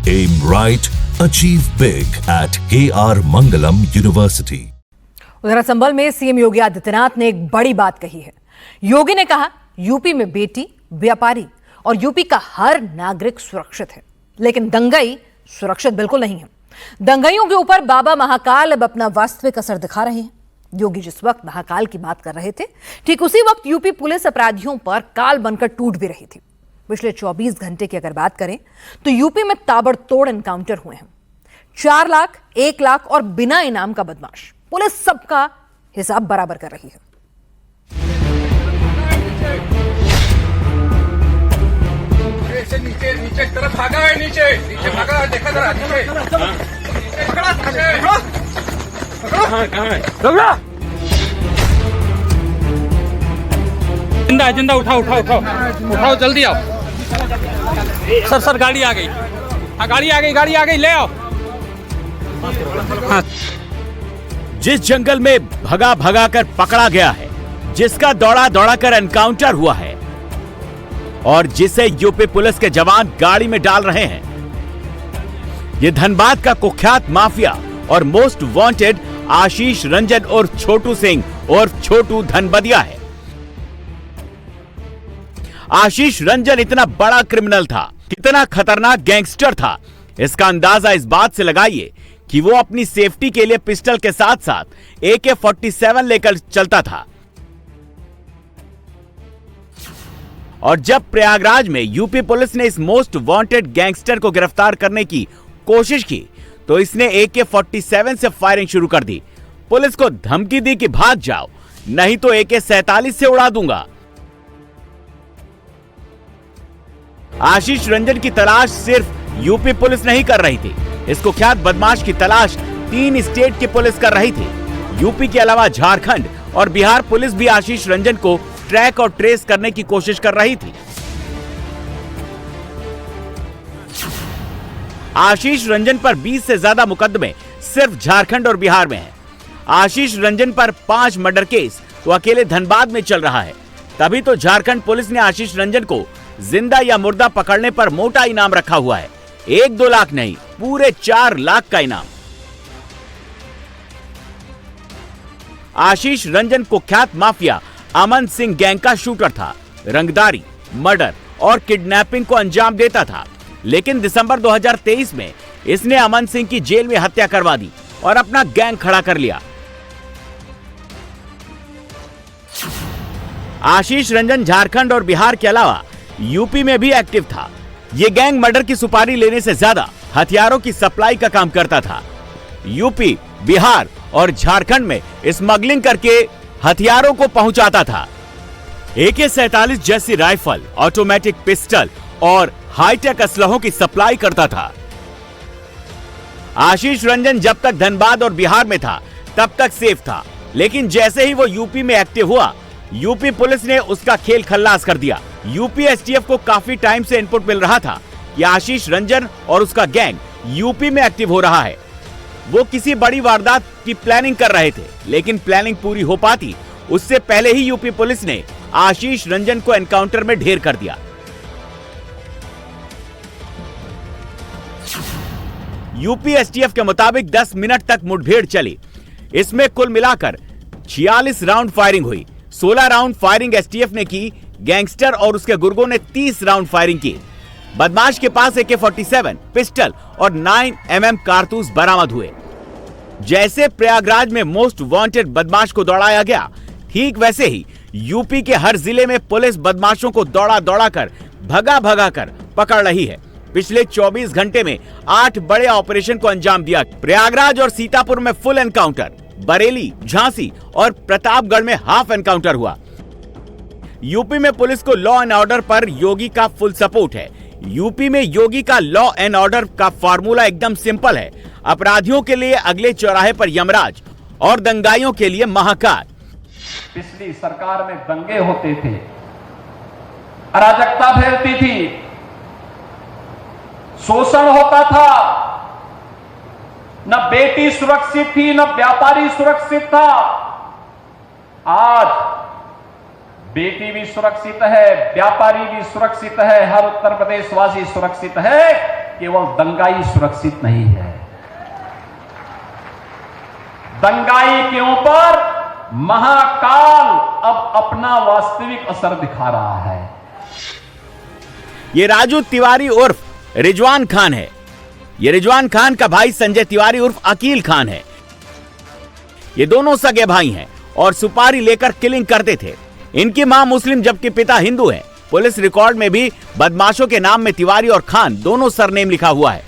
Aim right, achieve big at KR Mangalam University. उधर संभल में CM Yogi Adityanath ने एक बड़ी बात कही है। योगी ने कहा यूपी में बेटी, व्यापारी और यूपी का हर नागरिक सुरक्षित है, लेकिन दंगई सुरक्षित बिल्कुल नहीं है। दंगइयों के ऊपर बाबा महाकाल अब अपना वास्तविक असर दिखा रहे हैं। योगी जिस वक्त महाकाल की बात कर रहे थे, ठीक उसी वक्त यूपी पुलिस अपराधियों पर काल बनकर टूट भी रही थी। पिछले 24 घंटे की अगर बात करें तो यूपी में ताबड़तोड़ एनकाउंटर हुए हैं। 4 लाख, 1 लाख और बिना इनाम का बदमाश। पुलिस सबका हिसाब बराबर कर रही है। नीचे तरफ भागा है, नीचे भागा, देखा जरा जिंदा उठाओ जल्दी आओ। सर गाड़ी आ गई। हाँ, गाड़ी आ गई, ले आओ। हाँ। जिस जंगल में भगा कर पकड़ा गया है, जिसका दौड़ा कर एनकाउंटर हुआ है और जिसे यूपी पुलिस के जवान गाड़ी में डाल रहे हैं, ये धनबाद का कुख्यात माफिया और मोस्ट वांटेड आशीष रंजन और छोटू सिंह और छोटू धनबदिया है। आशीष रंजन इतना बड़ा क्रिमिनल था, कितना खतरनाक गैंगस्टर था, इसका अंदाजा इस बात से लगाइए कि वो अपनी सेफ्टी के लिए पिस्टल के साथ साथ AK-47 लेकर चलता था। और जब प्रयागराज में यूपी पुलिस ने इस मोस्ट वांटेड गैंगस्टर को गिरफ्तार करने की कोशिश की तो इसने AK-47 से फायरिंग शुरू कर दी। पुलिस को धमकी दी कि भाग जाओ, नहीं तो AK-47 से उड़ा दूंगा। आशीष रंजन की तलाश सिर्फ यूपी पुलिस नहीं कर रही थी, इस कुख्यात बदमाश की तलाश 3 स्टेट की पुलिस कर रही थी। यूपी के अलावा झारखंड और बिहार पुलिस भी आशीष रंजन को ट्रैक और ट्रेस करने की कोशिश कर रही थी। आशीष रंजन पर 20 से ज्यादा मुकदमे सिर्फ झारखंड और बिहार में हैं। आशीष रंजन पर 5 मर्डर केस तो अकेले धनबाद में चल रहा है। तभी तो झारखंड पुलिस ने आशीष रंजन को जिंदा या मुर्दा पकड़ने पर मोटा इनाम रखा हुआ है। 1-2 लाख नहीं, पूरे 4 लाख का इनाम। आशीष रंजन कुख्यात माफिया अमन सिंह गैंग का शूटर था। रंगदारी, मर्डर और किडनैपिंग को अंजाम देता था, लेकिन दिसंबर 2023 में इसने अमन सिंह की जेल में हत्या करवा दी और अपना गैंग खड़ा कर लिया। आशीष रंजन झारखंड और बिहार के अलावा यूपी में भी एक्टिव था। ये गैंग मर्डर की सुपारी लेने से ज्यादा हथियारों की सप्लाई का काम करता था। यूपी, बिहार और झारखंड में स्मगलिंग करके हथियारों को पहुंचाता था। AK-47 जैसी राइफल, ऑटोमेटिक पिस्टल और हाईटेक असलहों की सप्लाई करता था। आशीष रंजन जब तक धनबाद और बिहार में था तब तक सेफ था, लेकिन जैसे ही वो यूपी में एक्टिव हुआ, यूपी पुलिस ने उसका खेल खल्लास कर दिया। यूपी STF को काफी टाइम से इनपुट मिल रहा था कि आशीष रंजन और उसका गैंग यूपी में एक्टिव हो रहा है। वो किसी बड़ी वारदात की प्लानिंग कर रहे थे, लेकिन प्लानिंग पूरी हो पाती उससे पहले ही यूपी पुलिस ने आशीष रंजन को एनकाउंटर में ढेर कर दिया। यूपी STF के मुताबिक 10 मिनट तक मुठभेड़ चली। इसमें कुल मिलाकर 46 राउंड फायरिंग हुई। 16 राउंड फायरिंग STF ने की। गैंगस्टर और उसके गुर्गों ने 30 राउंड फायरिंग की। बदमाश के पास AK-47, पिस्टल और 9mm कारतूस बरामद हुए। जैसे प्रयागराज में मोस्ट वांटेड बदमाश को दौड़ाया गया, ठीक वैसे ही यूपी के हर जिले में पुलिस बदमाशों को दौड़ा कर भगा कर पकड़ रही है। पिछले 24 घंटे में 8 बड़े ऑपरेशन को अंजाम दिया। प्रयागराज और सीतापुर में फुल एनकाउंटर, बरेली, झांसी और प्रतापगढ़ में हाफ एनकाउंटर हुआ। यूपी में पुलिस को लॉ एंड ऑर्डर पर योगी का फुल सपोर्ट है। यूपी में योगी का लॉ एंड ऑर्डर का फॉर्मूला एकदम सिंपल है। अपराधियों के लिए अगले चौराहे पर यमराज और दंगाइयों के लिए महाकाल। पिछली सरकार में दंगे होते थे, अराजकता फैलती थी, शोषण होता था, न बेटी सुरक्षित थी, न व्यापारी सुरक्षित था। आज बेटी भी सुरक्षित है, व्यापारी भी सुरक्षित है, हर उत्तर प्रदेश वासी सुरक्षित है, केवल दंगाई सुरक्षित नहीं है, दंगाई के ऊपर महाकाल अब अपना वास्तविक असर दिखा रहा है। ये राजू तिवारी उर्फ रिजवान खान है। ये रिजवान खान का भाई संजय तिवारी उर्फ अकील खान है। ये दोनों सगे भाई हैं और सुपारी लेकर किलिंग करते थे। इनकी मां मुस्लिम जबकि पिता हिंदू है। पुलिस रिकॉर्ड में भी बदमाशों के नाम में तिवारी और खान दोनों सरनेम लिखा हुआ है।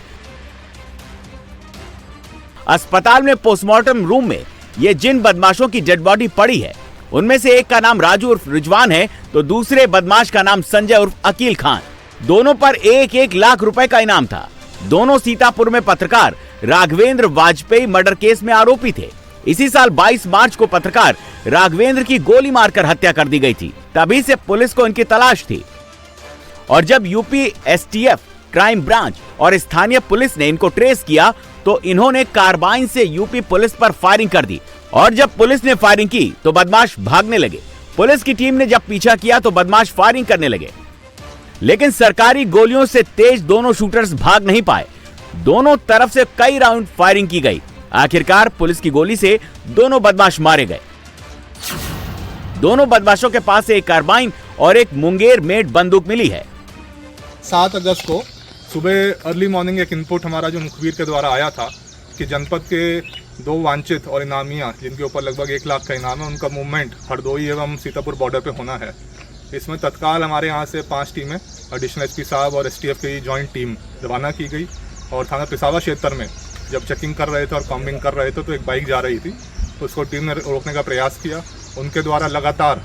अस्पताल में पोस्टमार्टम रूम में ये जिन बदमाशों की डेड बॉडी पड़ी है उनमें से एक का नाम राजू उर्फ रिजवान है तो दूसरे बदमाश का नाम संजय उर्फ अकील खान। दोनों पर 1-1 लाख रुपए का इनाम था। दोनों सीतापुर में पत्रकार राघवेंद्र वाजपेयी मर्डर केस में आरोपी थे। इसी साल 22 मार्च को पत्रकार राघवेंद्र की गोली मारकर हत्या कर दी गई थी। तभी से पुलिस को इनकी तलाश थी और जब यूपी एसटीएफ, क्राइम ब्रांच और स्थानीय पुलिस ने इनको ट्रेस किया तो इन्होंने कार्बाइन से यूपी पुलिस पर फायरिंग कर दी और जब पुलिस ने फायरिंग की तो बदमाश भागने लगे। पुलिस की टीम ने जब पीछा किया तो बदमाश फायरिंग करने लगे, लेकिन सरकारी गोलियों से तेज दोनों शूटर्स भाग नहीं पाए। दोनों तरफ से कई राउंड फायरिंग की गई। आखिरकार पुलिस की गोली से दोनों बदमाश मारे गए। दोनों बदमाशों के पास एक कार्बाइन और एक मुंगेर मेड बंदूक मिली है। 7 अगस्त को सुबह अर्ली मॉर्निंग एक इनपुट हमारा जो मुखबिर के द्वारा आया था कि जनपद के 2 वांछित और इनामिया जिनके ऊपर लगभग 1 लाख का इनाम है, उनका मूवमेंट हरदोई एवं सीतापुर बॉर्डर पे होना है। इसमें तत्काल हमारे यहाँ से 5 टीमें, एडिशनल एसपी साहब और एसटीएफ की जॉइंट टीम रवाना की गई और थाना पिसावा क्षेत्र में जब चेकिंग कर रहे थे और कॉम्बिंग कर रहे थे तो एक बाइक जा रही थी, तो उसको टीम ने रोकने का प्रयास किया। उनके द्वारा लगातार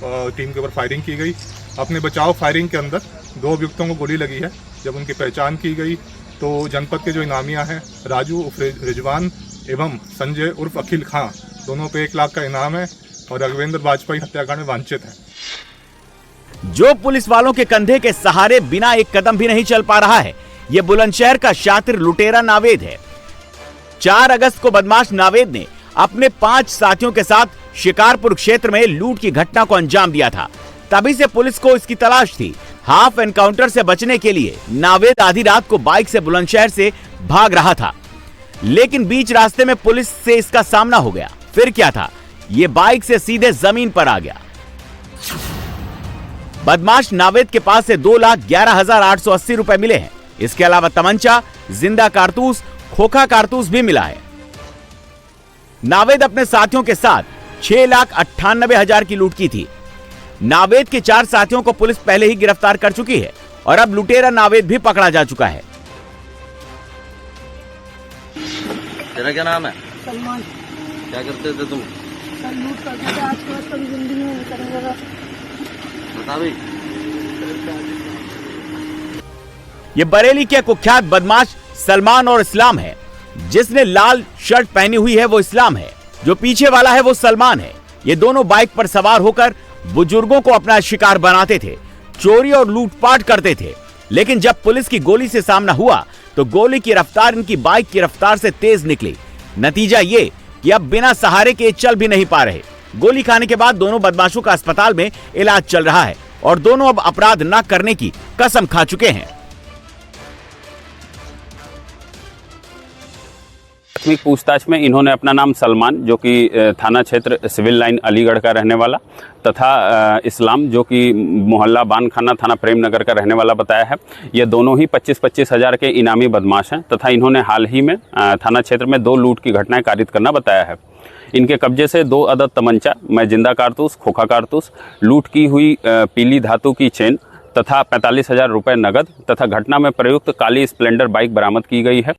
टीम के ऊपर फायरिंग की गई। अपने बचाव फायरिंग के अंदर 2 अभियुक्तों को गोली लगी है। जब उनकी पहचान की गई तो जनपद के जो इनामिया हैं राजू उर्फ रिजवान एवं संजय उर्फ अकील खान, दोनों पे 1 लाख का इनाम है और राघवेंद्र वाजपेयी हत्याकांड में वांछित है। जो पुलिस वालों के कंधे के सहारे बिना एक कदम भी नहीं चल पा रहा है, ये बुलंदशहर का शातिर लुटेरा नावेद है। 4 अगस्त को बदमाश नावेद ने अपने 5 साथियों के साथ शिकारपुर क्षेत्र में लूट की घटना को अंजाम दिया था। तभी से पुलिस को इसकी तलाश थी। हाफ एनकाउंटर से बचने के लिए नावेद आधी रात को बाइक से बुलंदशहर से भाग रहा था, लेकिन बीच रास्ते में पुलिस से इसका सामना हो गया। फिर क्या था, ये बाइक से सीधे जमीन पर आ गया। बदमाश नावेद के पास से 2,11,880 रुपए मिले हैं। इसके अलावा तमंचा, जिंदा कारतूस, खोखा कारतूस भी मिला है। नावेद अपने साथियों के साथ 6,98,000 की लूट की थी। नावेद के 4 साथियों को पुलिस पहले ही गिरफ्तार कर चुकी है और अब लुटेरा नावेद भी पकड़ा जा चुका है। तेरा क्या नाम है? सलमान। क्या करते थे तुम? सर लूट करते थे, आज के बाद कभी जिंदगी में नहीं करेंगे बस। बता भाई। ये बरेली के कुख्यात बदमाश सलमान और इस्लाम है। जिसने लाल शर्ट पहनी हुई है वो इस्लाम है, जो पीछे वाला है वो सलमान है। ये दोनों बाइक पर सवार होकर बुजुर्गों को अपना शिकार बनाते थे, चोरी और लूटपाट करते थे। लेकिन जब पुलिस की गोली से सामना हुआ तो गोली की रफ्तार इनकी बाइक की रफ्तार से तेज निकली। नतीजा ये कि अब बिना सहारे के चल भी नहीं पा रहे। गोली खाने के बाद दोनों बदमाशों का अस्पताल में इलाज चल रहा है और दोनों अब अपराध न करने की कसम खा चुके हैं। प्राथमिक पूछताछ में इन्होंने अपना नाम सलमान, जो कि थाना क्षेत्र सिविल लाइन अलीगढ़ का रहने वाला, तथा इस्लाम, जो कि मोहल्ला बान खाना थाना प्रेम नगर का रहने वाला बताया है। ये दोनों ही 25-25 हज़ार के इनामी बदमाश हैं तथा इन्होंने हाल ही में थाना क्षेत्र में 2 लूट की घटनाएं कारित करना बताया है। इनके कब्जे से 2 अदद तमंचा, जिंदा कारतूस, खोखा कारतूस, लूट की हुई पीली धातु की चेन तथा 45,000 रुपये नगद तथा घटना में प्रयुक्त काली स्प्लेंडर बाइक बरामद की गई है।